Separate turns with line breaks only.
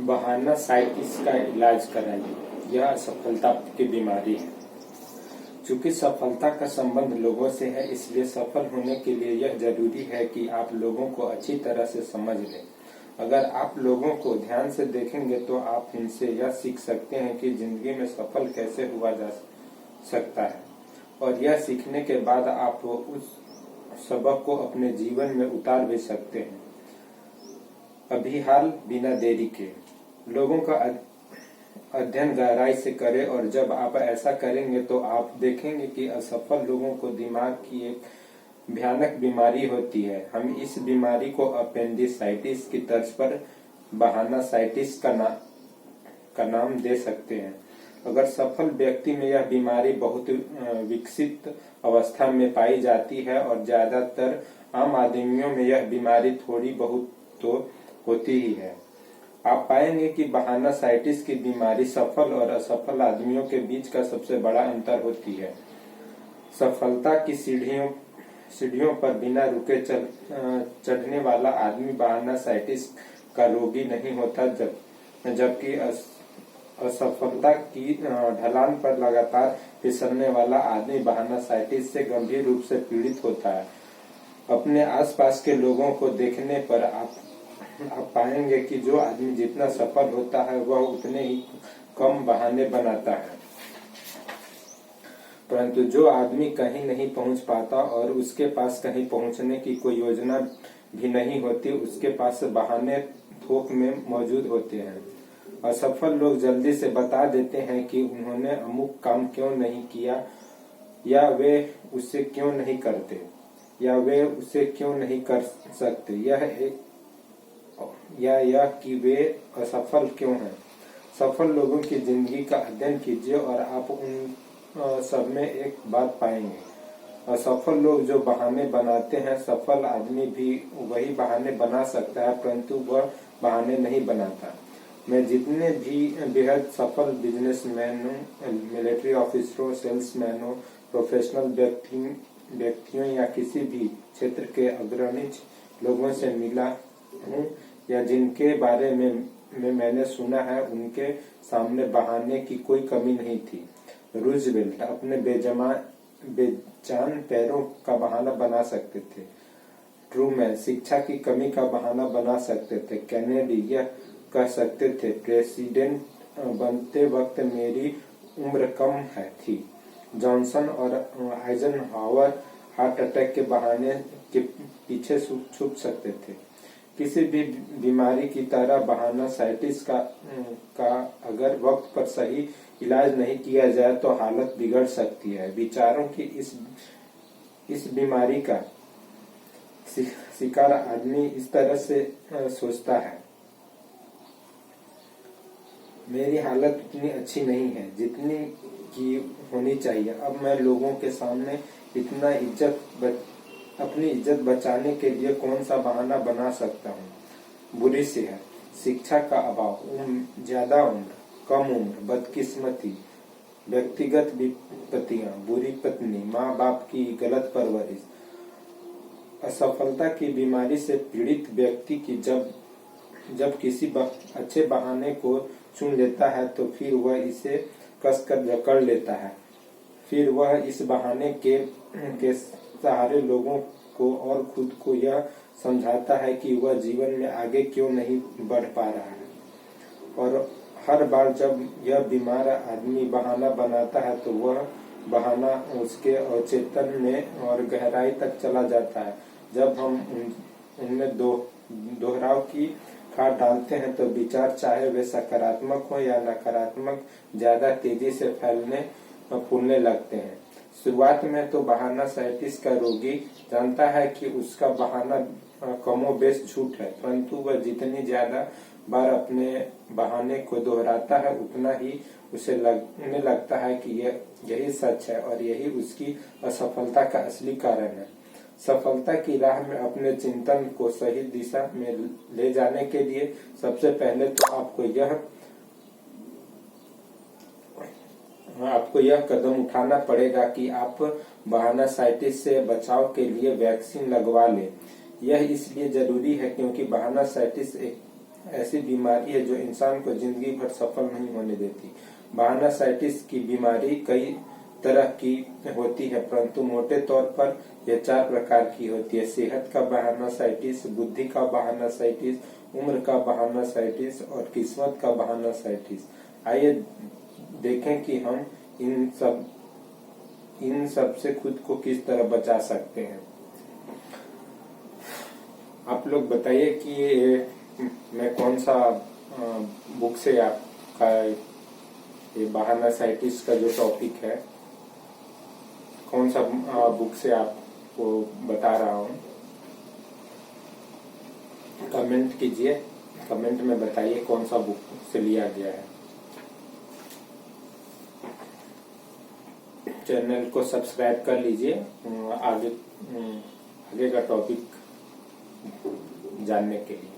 बहाना साइटिस का इलाज कराइए। यह असफलता की बीमारी है। चूंकि सफलता का संबंध लोगों से है, इसलिए सफल होने के लिए यह जरूरी है कि आप लोगों को अच्छी तरह से समझ लें। अगर आप लोगों को ध्यान से देखेंगे तो आप उनसे यह सीख सकते हैं कि जिंदगी में सफल कैसे हुआ जा सकता है, और यह सीखने के बाद आप उस सबक को अपने जीवन में उतार भी सकते हैं। अभी हाल बिना देरी के लोगों का अध्ययन गहराई से करें, और जब आप ऐसा करेंगे तो आप देखेंगे कि असफल लोगों को दिमाग की एक भयानक बीमारी होती है। हम इस बीमारी को अपेंडिसाइटिस की तर्ज पर बहाना साइटिस का नाम दे सकते हैं। अगर सफल व्यक्ति में यह बीमारी बहुत विकसित अवस्था में पाई जाती है, और ज्यादातर आम आदमियों में यह बीमारी थोड़ी बहुत तो होती ही है। आप पाएंगे कि बहाना साइटिस की बीमारी सफल और असफल आदमियों के बीच का सबसे बड़ा अंतर होती है। सफलता की सीढ़ियों पर बिना रुके चढ़ने वाला आदमी बहाना साइटिस का रोगी नहीं होता, जबकि असफलता की ढलान पर लगातार फिसलने वाला आदमी बहाना साइटिस से गंभीर रूप से पीड़ित होता है। अपने आसपास के लोगों को देखने पर आप पाएंगे कि जो आदमी जितना सफल होता है वह उतने ही कम बहाने बनाता है, परंतु जो आदमी कहीं नहीं पहुंच पाता और उसके पास कहीं पहुंचने की कोई योजना भी नहीं होती, उसके पास बहाने थोक में मौजूद होते हैं। असफल लोग जल्दी से बता देते हैं कि उन्होंने अमुक काम क्यों नहीं किया, या वे उसे क्यों नहीं करते, या वे उसे क्यों नहीं कर सकते, यह कि वे असफल क्यों हैं। सफल लोगों की जिंदगी का अध्ययन कीजिए और आप उन सब में एक बात पाएंगे। असफल लोग जो बहाने बनाते हैं, सफल आदमी भी वही बहाने बना सकता है, परंतु वह बहाने नहीं बनाता। मैं जितने भी बेहद सफल बिजनेसमैनों, मिलिट्री ऑफिसरों, सेल्समैनों, प्रोफेशनल व्यक्तियों या किसी भी क्षेत्र के अग्रणी लोगों से मिला हूँ या जिनके बारे में मैंने सुना है, उनके सामने बहाने की कोई कमी नहीं थी। रूजवेल्ट अपने बेजान पैरों का बहाना बना सकते थे। ट्रूमैन शिक्षा की कमी का बहाना बना सकते थे। कैनेडी यह कह सकते थे, प्रेसिडेंट बनते वक्त मेरी उम्र कम थी। जॉनसन और आइजनहावर हार्ट अटैक के बहाने के पीछे छुप सकते थे। किसी भी बीमारी की तरह बहाना साइटिस का अगर वक्त पर सही इलाज नहीं किया जाए तो हालत बिगड़ सकती है। विचारों की इस बीमारी का शिकार आदमी इस तरह से सोचता है, मेरी हालत उतनी अच्छी नहीं है जितनी की होनी चाहिए। अब मैं लोगों के सामने इतना अपनी इज्जत बचाने के लिए कौन सा बहाना बना सकता हूँ। बुरी सेहत, शिक्षा का अभाव, ज्यादा उम्र, कम उम्र, बदकिस्मती, व्यक्तिगत विपत्तियां, बुरी पत्नी, माँ बाप की गलत परवरिश। असफलता की बीमारी से पीड़ित व्यक्ति की जब किसी अच्छे बहाने को चुन लेता है तो फिर वह इसे कसकर जकड़ लेता है। फिर वह इस बहाने के सहारे लोगों को और खुद को यह समझाता है कि वह जीवन में आगे क्यों नहीं बढ़ पा रहा है। और हर बार जब यह बीमार आदमी बहाना बनाता है तो वह बहाना उसके अवचेतन में और गहराई तक चला जाता है। जब हम उनमें दोहराव की खाद डालते हैं तो विचार, चाहे वे सकारात्मक हो या नकारात्मक, ज्यादा तेजी से फूलने लगते हैं। शुरुआत में तो बहाना साइटिस का रोगी जानता है कि उसका बहाना कमोबेश झूठ है, परंतु वह जितनी ज्यादा बार अपने बहाने को दोहराता है उतना ही उसे लगने लगता है कि यही सच है और यही उसकी असफलता का असली कारण है। सफलता की राह में अपने चिंतन को सही दिशा में ले जाने के लिए सबसे पहले तो आपको यह कदम उठाना पड़ेगा कि आप बहाना साइटिस से बचाव के लिए वैक्सीन लगवा लें। यह इसलिए जरूरी है क्योंकि बहाना साइटिस एक ऐसी बीमारी है जो इंसान को जिंदगी भर सफल नहीं होने देती। बहानासाइटिस की बीमारी कई तरह की होती है, परंतु मोटे तौर पर यह 4 प्रकार की होती है। सेहत का बहानासाइटिस, बुद्धि का बहानासाइटिस, उम्र का बहानासाइटिस और किस्मत का बहानासाइटिस। आइए देखें कि हम इन सब से खुद को किस तरह बचा सकते हैं। आप लोग बताइए कि मैं कौन सा बुक से आपका ये बहानासाइटिस का जो टॉपिक है, कौन सा बुक से आपको बता रहा हूँ। कमेंट कीजिए, कमेंट में बताइए कौन सा बुक से लिया गया है। चैनल को सब्सक्राइब कर लीजिए आगे का टॉपिक जानने के लिए।